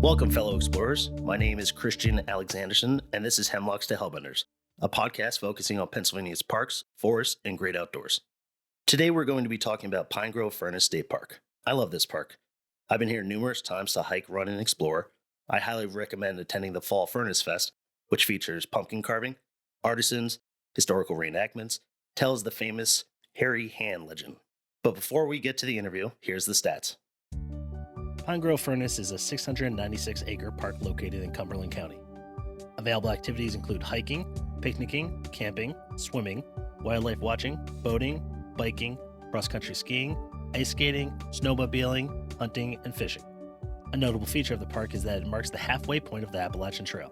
Welcome, fellow explorers. My name is Christian Alexandersen, and this is Hemlocks to Hellbenders, a podcast focusing on Pennsylvania's parks, forests, and great outdoors. Today, we're going to be talking about Pine Grove Furnace State Park. I love this park. I've been here numerous times to hike, run, and explore. I highly recommend attending the Fall Furnace Fest, which features pumpkin carving, artisans, historical reenactments, tells the famous hairy hand legend. But before we get to the interview, here's the stats. Pine Grove Furnace is a 696-acre park located in Cumberland County. Available activities include hiking, picnicking, camping, swimming, wildlife watching, boating, biking, cross-country skiing, ice skating, snowmobiling, hunting, and fishing. A notable feature of the park is that it marks the halfway point of the Appalachian Trail.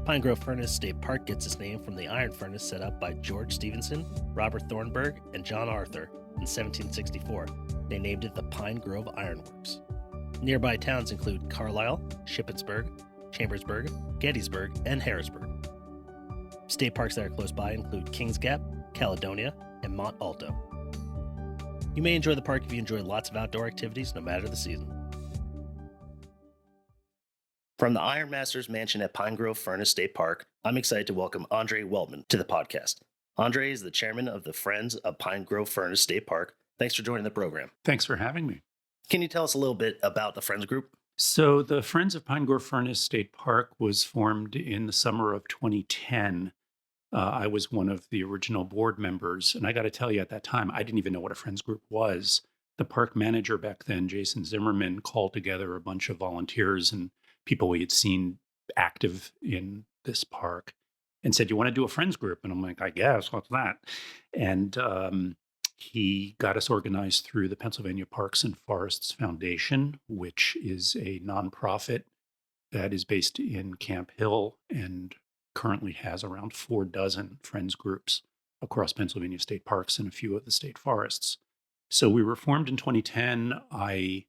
Pine Grove Furnace State Park gets its name from the iron furnace set up by George Stephenson, Robert Thornburg, and John Arthur in 1764. They named it the Pine Grove Iron Works. Nearby towns include Carlisle, Shippensburg, Chambersburg, Gettysburg, and Harrisburg. State parks that are close by include Kings Gap, Caledonia, and Mont Alto. You may enjoy the park if you enjoy lots of outdoor activities no matter the season. From the Iron Masters Mansion at Pine Grove Furnace State Park, I'm excited to welcome Andre Weltman to the podcast. Andre is the chairman of the Friends of Pine Grove Furnace State Park. Thanks for joining the program. Thanks for having me. Can you tell us a little bit about the Friends group? So the Friends of Pine Grove Furnace State Park was formed in the summer of 2010. I was one of the original board members, and I got to tell you, at that time, I didn't even know what a Friends group was. The park manager back then, Jason Zimmerman, called together a bunch of volunteers and people we had seen active in this park and said, "You want to do a Friends group?" And I'm like, "I guess, what's that?" And he got us organized through the Pennsylvania Parks and Forests Foundation, which is a nonprofit that is based in Camp Hill and currently has around 4 dozen Friends groups across Pennsylvania state parks and a few of the state forests. So we were formed in 2010. I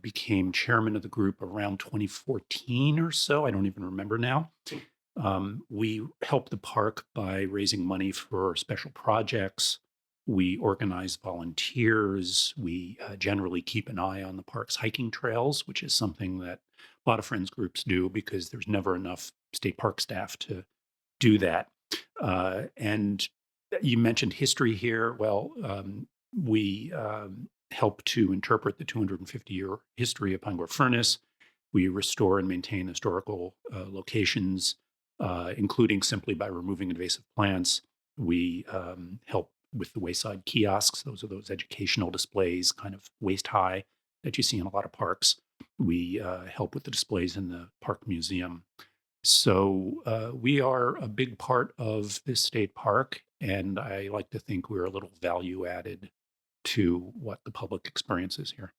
became chairman of the group around 2014 or so. I don't even remember now. We helped the park by raising money for special projects. We organize volunteers. We generally keep an eye on the park's hiking trails, which is something that a lot of Friends groups do because there's never enough state park staff to do that. And you mentioned history here. Well, we help to interpret the 250-year history of Pine Grove Furnace. We restore and maintain historical locations, including simply by removing invasive plants. We help with the wayside kiosks. Those are those educational displays, kind of waist high, that you see in a lot of parks. We help with the displays in the park museum. So we are a big part of this state park, and I like to think we're a little value added to what the public experiences here.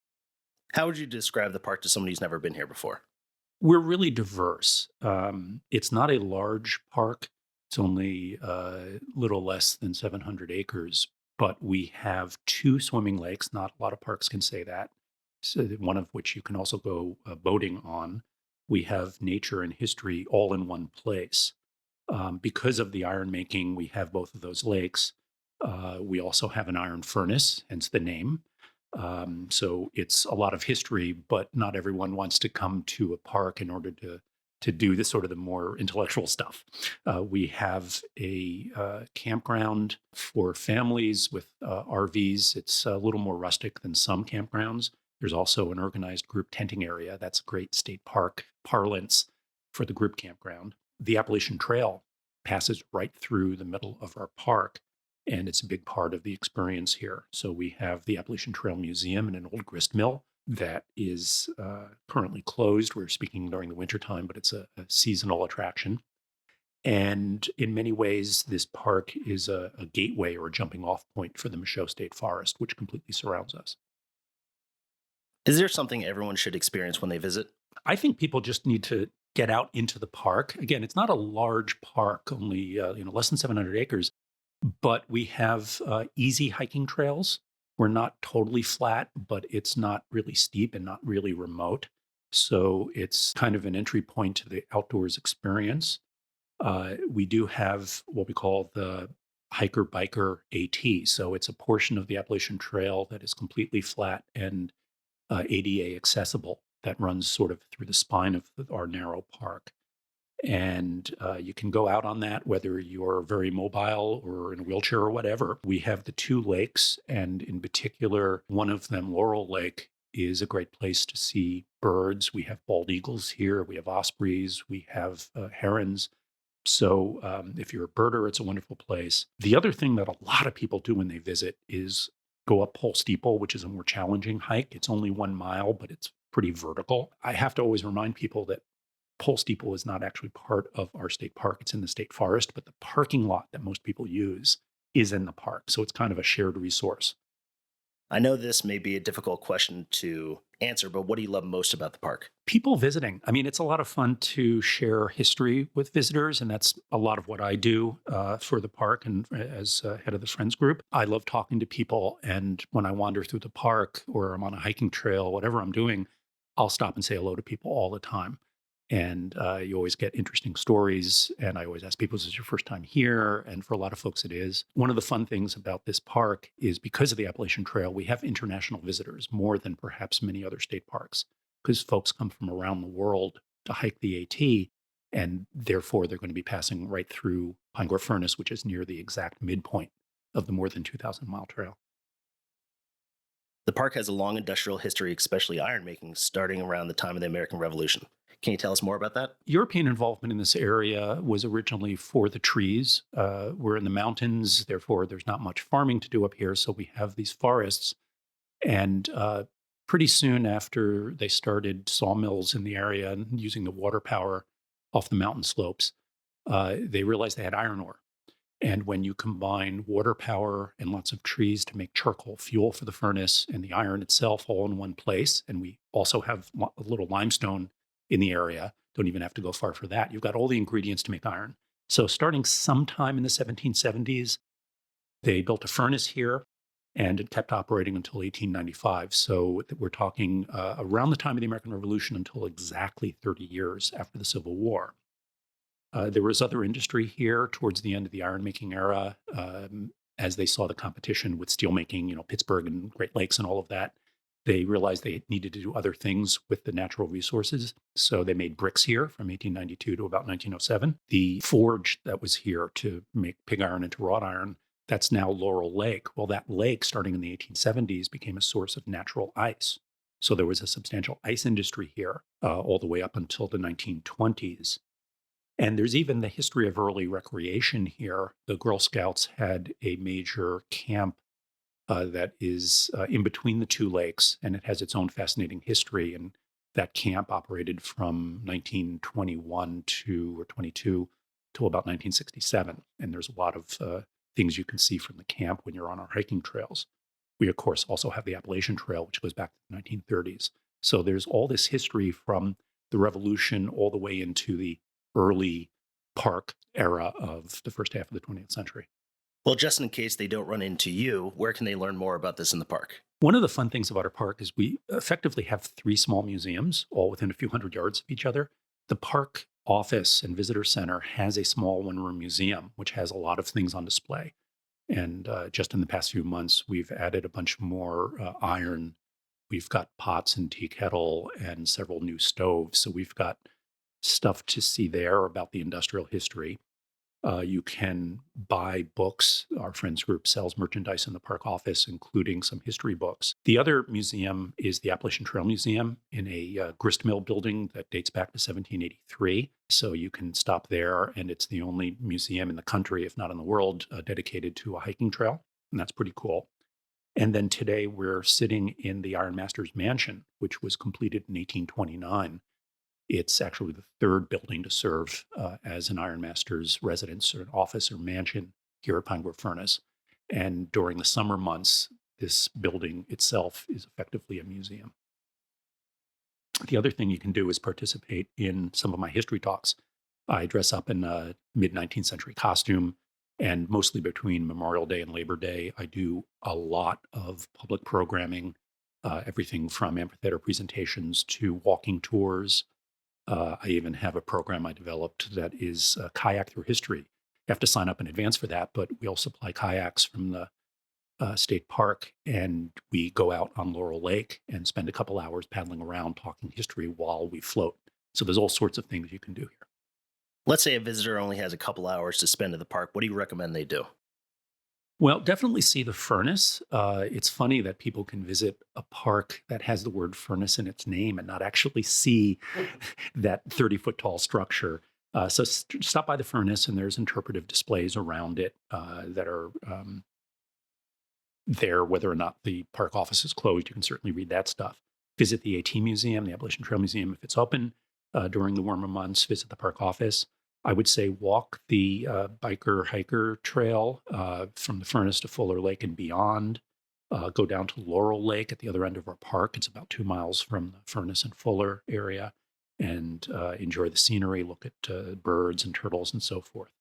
How would you describe the park to somebody who's never been here before? We're really diverse. It's not a large park. It's only a little less than 700 acres, but we have 2 swimming lakes. Not a lot of parks can say that. So one of which you can also go boating on. We have nature and history all in one place. Because of the iron making, we have both of those lakes. We also have an iron furnace, hence the name. So it's a lot of history, but not everyone wants to come to a park in order to do this sort of the more intellectual stuff. We have a campground for families with RVs. It's a little more rustic than some campgrounds. There's also an organized group tenting area. That's a great state park parlance for the group campground. The Appalachian Trail passes right through the middle of our park, and it's a big part of the experience here. So we have the Appalachian Trail Museum and an old grist mill that is currently closed. We're speaking during the wintertime, but it's a seasonal attraction. And in many ways, this park is a gateway or a jumping off point for the Michaud State Forest, which completely surrounds us. Is there something everyone should experience when they visit? I think people just need to get out into the park. Again, it's not a large park, only less than 700 acres, but we have easy hiking trails. We're not totally flat, but it's not really steep and not really remote. So it's kind of an entry point to the outdoors experience. We do have what we call the hiker-biker AT. So it's a portion of the Appalachian Trail that is completely flat and ADA accessible. that runs sort of through the spine of our narrow park. And you can go out on that, whether you're very mobile or in a wheelchair or whatever. We have the two lakes, and in particular, one of them, Laurel Lake, is a great place to see birds. We have bald eagles here, we have ospreys, we have herons. So if you're a birder, it's a wonderful place. The other thing that a lot of people do when they visit is go up Pole Steeple, which is a more challenging hike. It's only 1 mile, but it's pretty vertical. I have to always remind people that Pole Steeple is not actually part of our state park. It's in the state forest, but the parking lot that most people use is in the park. So it's kind of a shared resource. I know this may be a difficult question to answer, but what do you love most about the park? People visiting. I mean, it's a lot of fun to share history with visitors, and that's a lot of what I do for the park and as head of the Friends group. I love talking to people, and when I wander through the park or I'm on a hiking trail, whatever I'm doing, I'll stop and say hello to people all the time. And you always get interesting stories. And I always ask people, is this your first time here? And for a lot of folks, it is. One of the fun things about this park is because of the Appalachian Trail, we have international visitors more than perhaps many other state parks, because folks come from around the world to hike the AT. And therefore, they're going to be passing right through Pine Grove Furnace, which is near the exact midpoint of the more than 2,000-mile trail. The park has a long industrial history, especially iron making, starting around the time of the American Revolution. Can you tell us more about that? European involvement in this area was originally for the trees. We're in the mountains, therefore there's not much farming to do up here, so we have these forests. And pretty soon after they started sawmills in the area and using the water power off the mountain slopes, they realized they had iron ore. And when you combine water power and lots of trees to make charcoal fuel for the furnace and the iron itself all in one place, and we also have a little limestone in the area, don't even have to go far for that. You've got all the ingredients to make iron. So starting sometime in the 1770s, they built a furnace here and it kept operating until 1895. So we're talking around the time of the American Revolution until exactly 30 years after the Civil War. There was other industry here towards the end of the iron-making era as they saw the competition with steelmaking, Pittsburgh and Great Lakes and all of that. They realized they needed to do other things with the natural resources. So they made bricks here from 1892 to about 1907. The forge that was here to make pig iron into wrought iron, that's now Laurel Lake. Well, that lake, starting in the 1870s, became a source of natural ice. So there was a substantial ice industry here all the way up until the 1920s. And there's even the history of early recreation here. The Girl Scouts had a major camp that is in between the two lakes, and it has its own fascinating history. And that camp operated from 1921 or 22 till about 1967. And there's a lot of things you can see from the camp when you're on our hiking trails. We, of course, also have the Appalachian Trail, which goes back to the 1930s. So there's all this history from the Revolution all the way into the early park era of the first half of the 20th century. Well, just in case they don't run into you, where can they learn more about this in the park? One of the fun things about our park is we effectively have 3 small museums, all within a few hundred yards of each other. The park office and visitor center has a small one-room museum, which has a lot of things on display. And just in the past few months, we've added a bunch more iron. We've got pots and tea kettle and several new stoves. So we've got stuff to see there about the industrial history. You can buy books. Our Friends group sells merchandise in the park office, including some history books. The other museum is the Appalachian Trail Museum in a grist mill building that dates back to 1783. So you can stop there, and it's the only museum in the country, if not in the world, dedicated to a hiking trail. And that's pretty cool. And then today we're sitting in the Iron Master's Mansion, which was completed in 1829. It's actually the third building to serve as an Iron Master's residence or an office or mansion here at Pine Grove Furnace. And during the summer months, this building itself is effectively a museum. The other thing you can do is participate in some of my history talks. I dress up in a mid-19th century costume, and mostly between Memorial Day and Labor Day, I do a lot of public programming, everything from amphitheater presentations to walking tours. I even have a program I developed that is kayak through history. You have to sign up in advance for that, but we'll supply kayaks from the State Park, and we go out on Laurel Lake and spend a couple hours paddling around talking history while we float. So there's all sorts of things you can do here. Let's say a visitor only has a couple hours to spend in the park. What do you recommend they do? Well, definitely see the furnace. It's funny that people can visit a park that has the word furnace in its name and not actually see that 30-foot tall structure. So stop by the furnace, and there's interpretive displays around it that are there, whether or not the park office is closed. You can certainly read that stuff. Visit the AT Museum, the Appalachian Trail Museum, if it's open during the warmer months. Visit the park office. I would say walk the biker-hiker trail from the furnace to Fuller Lake and beyond. Go down to Laurel Lake at the other end of our park. It's about 2 miles from the furnace and Fuller area, and enjoy the scenery, look at birds and turtles and so forth.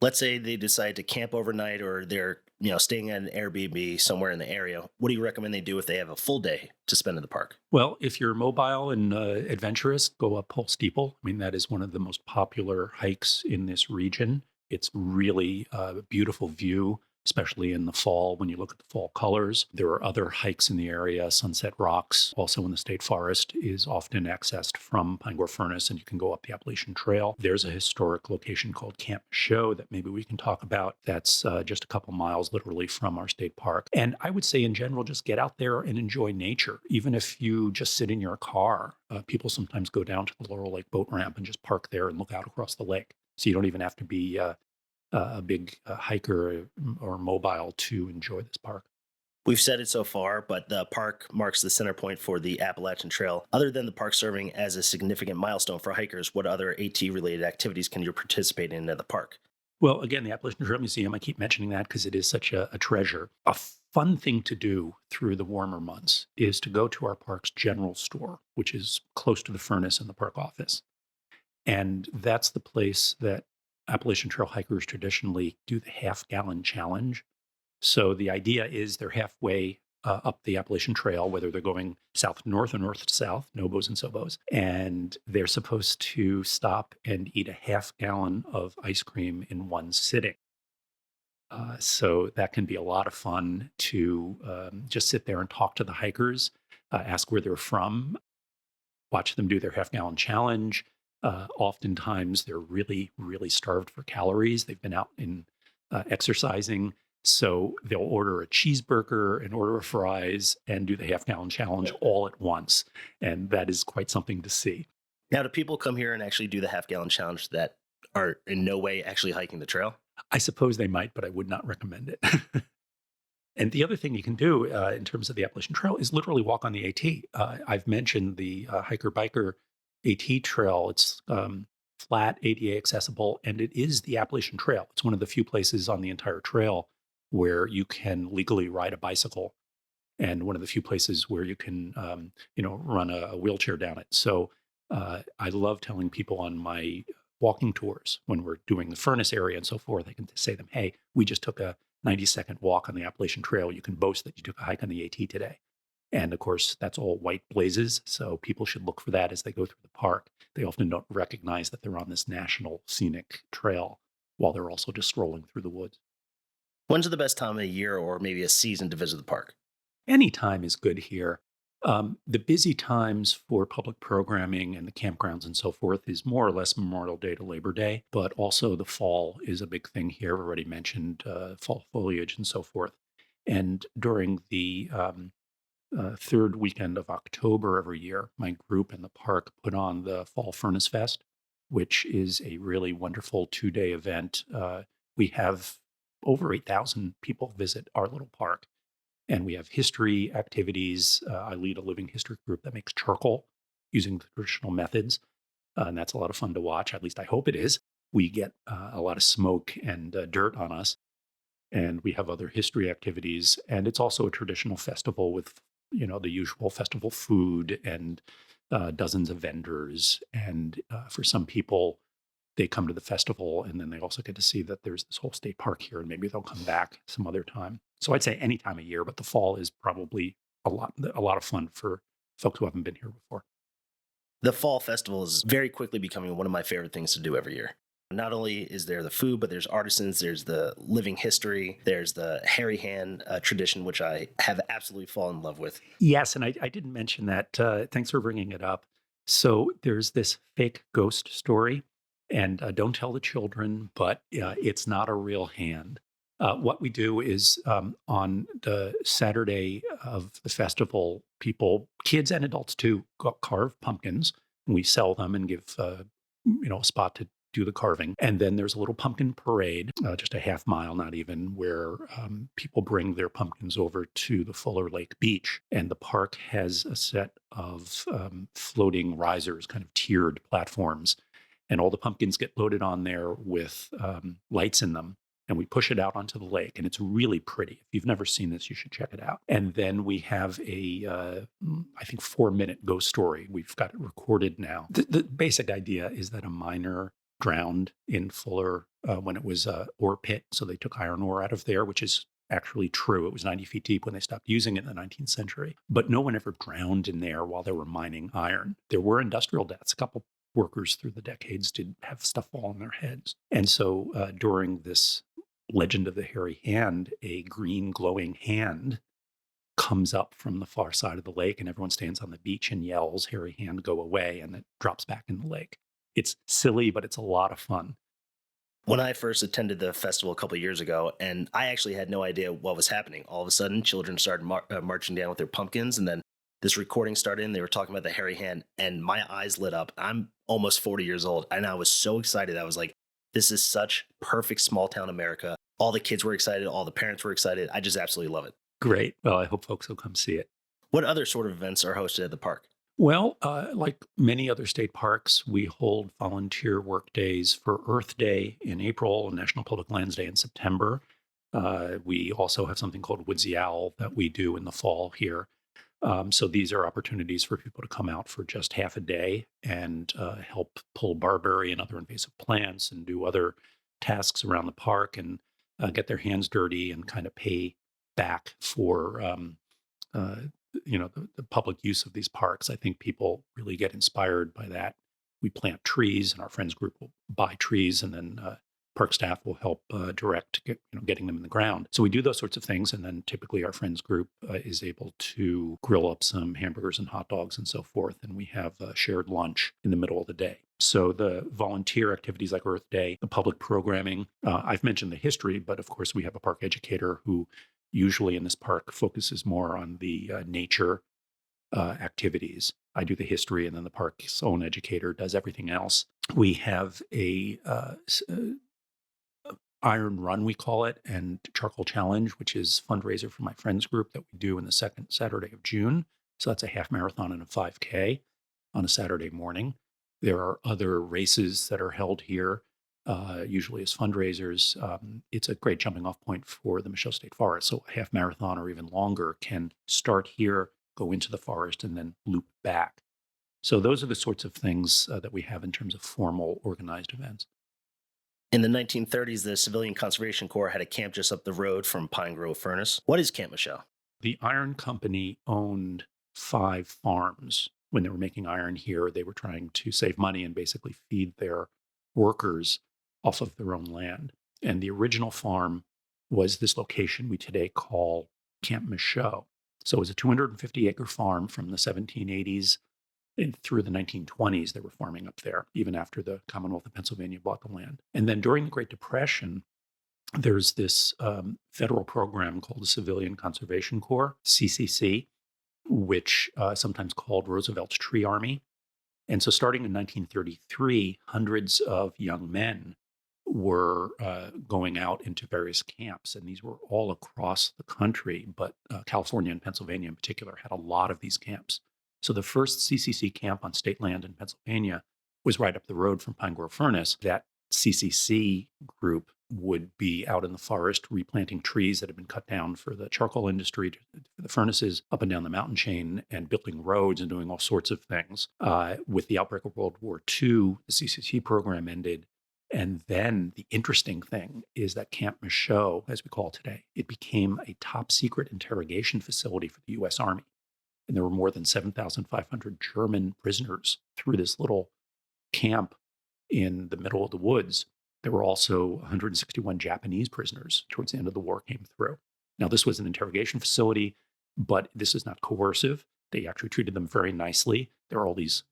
Let's say they decide to camp overnight, or they're staying at an Airbnb somewhere in the area. What do you recommend they do if they have a full day to spend in the park? Well, if you're mobile and adventurous, go up Pole Steeple. I mean, that is one of the most popular hikes in this region. It's really a beautiful view, especially in the fall when you look at the fall colors. There are other hikes in the area. Sunset Rocks, also in the state forest, is often accessed from Pine Grove Furnace, and you can go up the Appalachian Trail. There's a historic location called Camp Show that maybe we can talk about. That's just a couple miles literally from our state park. And I would say in general, just get out there and enjoy nature. Even if you just sit in your car, people sometimes go down to the Laurel Lake boat ramp and just park there and look out across the lake. So you don't even have to be a big hiker or mobile to enjoy this park. We've said it so far, but the park marks the center point for the Appalachian Trail. Other than the park serving as a significant milestone for hikers, what other AT-related activities can you participate in at the park? Well, again, the Appalachian Trail Museum, I keep mentioning that because it is such a treasure. A fun thing to do through the warmer months is to go to our park's general store, which is close to the furnace and the park office. And that's the place that Appalachian Trail hikers traditionally do the half-gallon challenge. So the idea is they're halfway up the Appalachian Trail, whether they're going south to north or north to south, nobos and sobos, and they're supposed to stop and eat a half-gallon of ice cream in one sitting. So that can be a lot of fun to just sit there and talk to the hikers, ask where they're from, watch them do their half-gallon challenge. Oftentimes, they're really, really starved for calories. They've been out in exercising, so they'll order a cheeseburger, an order of fries, and do the half-gallon challenge all at once. And that is quite something to see. Now, do people come here and actually do the half-gallon challenge that are in no way actually hiking the trail? I suppose they might, but I would not recommend it. And the other thing you can do in terms of the Appalachian Trail is literally walk on the AT. I've mentioned the hiker-biker AT Trail. It's flat, ADA accessible, and it is the Appalachian Trail. It's one of the few places on the entire trail where you can legally ride a bicycle, and one of the few places where you can, run a wheelchair down it. So I love telling people on my walking tours when we're doing the furnace area and so forth, I can say to them, hey, we just took a 90-second walk on the Appalachian Trail. You can boast that you took a hike on the AT today. And of course, that's all white blazes. So people should look for that as they go through the park. They often don't recognize that they're on this national scenic trail while they're also just strolling through the woods. When's the best time of the year or maybe a season to visit the park? Any time is good here. The busy times for public programming and the campgrounds and so forth is more or less Memorial Day to Labor Day, but also the fall is a big thing here. I've already mentioned fall foliage and so forth. And during the third weekend of October every year, my group and the park put on the Fall Furnace Fest, which is a really wonderful 2-day event. We have over 8,000 people visit our little park. And we have history activities. I lead a living history group that makes charcoal using the traditional methods. And that's a lot of fun to watch. At least I hope it is. We get a lot of smoke and dirt on us. And we have other history activities. And it's also a traditional festival with, the usual festival food and dozens of vendors. And for some people, they come to the festival and then they also get to see that there's this whole state park here, and maybe they'll come back some other time. So I'd say any time of year, but the fall is probably a lot of fun for folks who haven't been here before. The fall festival is very quickly becoming one of my favorite things to do every year. Not only is there the food, but there's artisans, there's the living history, there's the hairy hand tradition, which I have absolutely fallen in love with. Yes, and I didn't mention that. Thanks for bringing it up. So there's this fake ghost story, and don't tell the children, but it's not a real hand. What we do is on the Saturday of the festival, people, kids and adults too, carve pumpkins, and we sell them and give a spot to do the carving. And then there's a little pumpkin parade, just a half mile, not even, where people bring their pumpkins over to the Fuller Lake Beach. And the park has a set of floating risers, kind of tiered platforms. And all the pumpkins get loaded on there with lights in them. And we push it out onto the lake. And it's really pretty. If you've never seen this, you should check it out. And then we have I think, 4-minute ghost story. We've got it recorded now. The basic idea is that a miner drowned in Fuller when it was an ore pit. So they took iron ore out of there, which is actually true. It was 90 feet deep when they stopped using it in the 19th century. But no one ever drowned in there while they were mining iron. There were industrial deaths. A couple workers through the decades did have stuff fall on their heads. And so during this legend of the hairy hand, a green glowing hand comes up from the far side of the lake, and everyone stands on the beach and yells, "Hairy hand, go away," and it drops back in the lake. It's silly, but it's a lot of fun. When I first attended the festival a couple of years ago, and I actually had no idea what was happening. All of a sudden, children started marching down with their pumpkins, and then this recording started, and they were talking about the hairy hand, and my eyes lit up. I'm almost 40 years old, and I was so excited. I was like, this is such perfect small town America. All the kids were excited. All the parents were excited. I just absolutely love it. Great. Well, I hope folks will come see it. What other sort of events are hosted at the park? Well, like many other state parks, we hold volunteer work days for Earth Day in April and National Public Lands Day in September. We also have something called Woodsy Owl that we do in the fall here. So these are opportunities for people to come out for just half a day and help pull barberry and other invasive plants and do other tasks around the park and get their hands dirty and kind of pay back for the public use of these parks. I think people really get inspired by that. We plant trees, and our friends group will buy trees, and then park staff will help direct getting them in the ground. So we do those sorts of things, and then typically our friends group is able to grill up some hamburgers and hot dogs and so forth, and we have a shared lunch in the middle of the day. So the volunteer activities like Earth Day, the public programming, I've mentioned the history, but of course we have a park educator who usually in this park focuses more on the nature activities. I do the history, and then the park's own educator does everything else. We have a Iron Run, we call it, and Charcoal Challenge, which is fundraiser for my friends group that we do in the second Saturday of June. So that's a half marathon and a 5K on a Saturday morning. There are other races that are held here, usually as fundraisers. It's a great jumping off point for the Michaux State Forest. So a half marathon or even longer can start here, go into the forest, and then loop back. So those are the sorts of things that we have in terms of formal organized events. In the 1930s, the Civilian Conservation Corps had a camp just up the road from Pine Grove Furnace. What is Camp Michaux? The iron company owned 5 farms. When they were making iron here, they were trying to save money and basically feed their workers off of their own land. And the original farm was this location we today call Camp Michaux. So it was a 250-acre farm from the 1780s and through the 1920s. They were farming up there, even after the Commonwealth of Pennsylvania bought the land. And then during the Great Depression, there's this federal program called the Civilian Conservation Corps, CCC, which sometimes called Roosevelt's Tree Army. And so starting in 1933, hundreds of young men were going out into various camps, and these were all across the country, but California and Pennsylvania in particular had a lot of these camps. So the first CCC camp on state land in Pennsylvania was right up the road from Pine Grove Furnace. That CCC group would be out in the forest replanting trees that had been cut down for the charcoal industry, for the furnaces up and down the mountain chain, and building roads and doing all sorts of things. With the outbreak of World War II, the CCC program ended. And then the interesting thing is that Camp Michaux, as we call it today, it became a top secret interrogation facility for the U.S. Army. And there were more than 7,500 German prisoners through this little camp in the middle of the woods. There were also 161 Japanese prisoners towards the end of the war came through. Now, this was an interrogation facility, but this is not coercive. They actually treated them very nicely. There are all these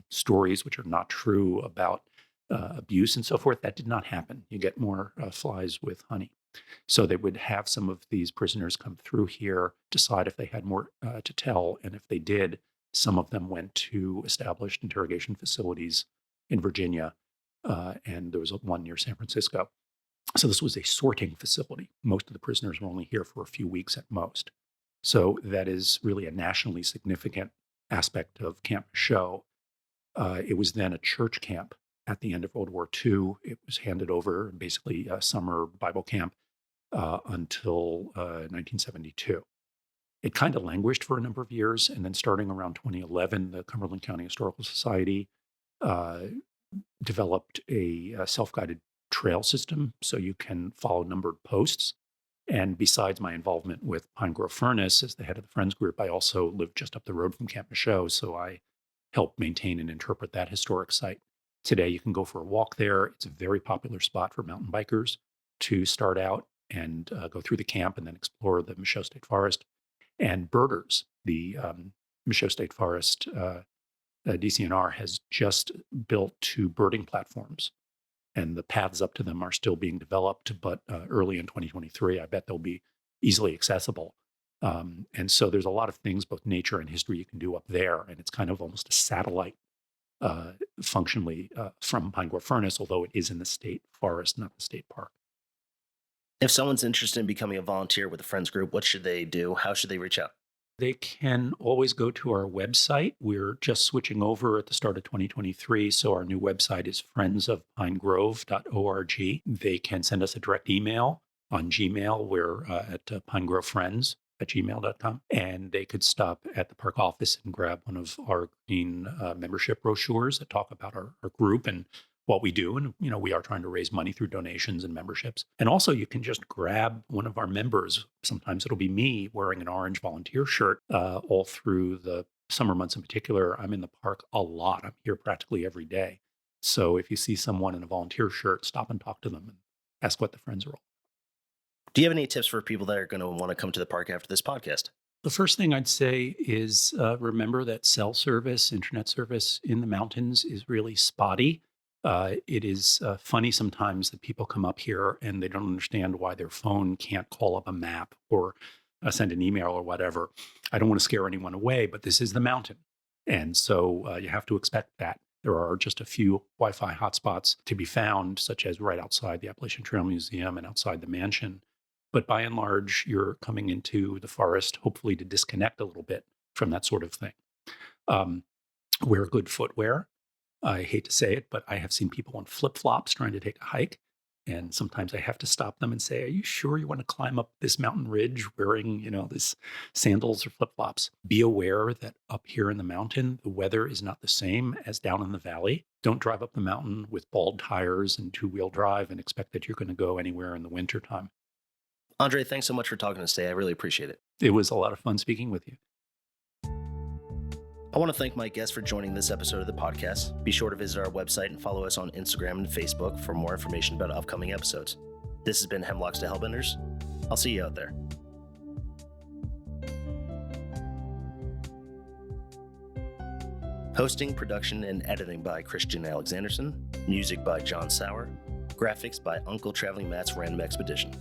stories which are not true about abuse and so forth. That did not happen. You get more flies with honey. So they would have some of these prisoners come through here, decide if they had more to tell. And if they did, some of them went to established interrogation facilities in Virginia, and there was one near San Francisco. So this was a sorting facility. Most of the prisoners were only here for a few weeks at most. So that is really a nationally significant aspect of Camp Michaud. It was then a church camp at the end of World War II. It was handed over, basically a summer Bible camp, until 1972. It kind of languished for a number of years, and then starting around 2011, the Cumberland County Historical Society developed a self-guided trail system, so you can follow numbered posts. And besides my involvement with Pine Grove Furnace as the head of the Friends Group, I also lived just up the road from Camp Michaud, so I helped maintain and interpret that historic site. Today, you can go for a walk there. It's a very popular spot for mountain bikers to start out and go through the camp and then explore the Michaud State Forest. And birders, the Michaud State Forest DCNR has just built 2 birding platforms, and the paths up to them are still being developed, but early in 2023, I bet they'll be easily accessible. And so there's a lot of things, both nature and history, you can do up there, and it's kind of almost a satellite functionally from Pine Grove Furnace, although it is in the state forest, not the state park. If someone's interested in becoming a volunteer with the Friends Group, what should they do? How should they reach out? They can always go to our website. We're just switching over at the start of 2023, so our new website is friendsofpinegrove.org. They can send us a direct email on Gmail. We're at pinegrovefriends@gmail.com. And they could stop at the park office and grab one of our green membership brochures that talk about our group and what we do. And, we are trying to raise money through donations and memberships. And also you can just grab one of our members. Sometimes it'll be me wearing an orange volunteer shirt all through the summer months in particular. I'm in the park a lot. I'm here practically every day. So if you see someone in a volunteer shirt, stop and talk to them and ask what the friends are all. Do you have any tips for people that are going to want to come to the park after this podcast? The first thing I'd say is remember that cell service, internet service in the mountains is really spotty. It is funny sometimes that people come up here and they don't understand why their phone can't call up a map or send an email or whatever. I don't want to scare anyone away, but this is the mountain. And so you have to expect that. There are just a few Wi-Fi hotspots to be found, such as right outside the Appalachian Trail Museum and outside the mansion. But by and large, you're coming into the forest, hopefully to disconnect a little bit from that sort of thing. Wear good footwear. I hate to say it, but I have seen people on flip-flops trying to take a hike. And sometimes I have to stop them and say, are you sure you want to climb up this mountain ridge wearing, this sandals or flip-flops? Be aware that up here in the mountain, the weather is not the same as down in the valley. Don't drive up the mountain with bald tires and 2-wheel drive and expect that you're going to go anywhere in the wintertime. Andre, thanks so much for talking to us today. I really appreciate it. It was a lot of fun speaking with you. I want to thank my guests for joining this episode of the podcast. Be sure to visit our website and follow us on Instagram and Facebook for more information about upcoming episodes. This has been Hemlocks to Hellbenders. I'll see you out there. Hosting, production, and editing by Christian Alexandersen. Music by John Sauer. Graphics by Uncle Traveling Matt's Random Expedition.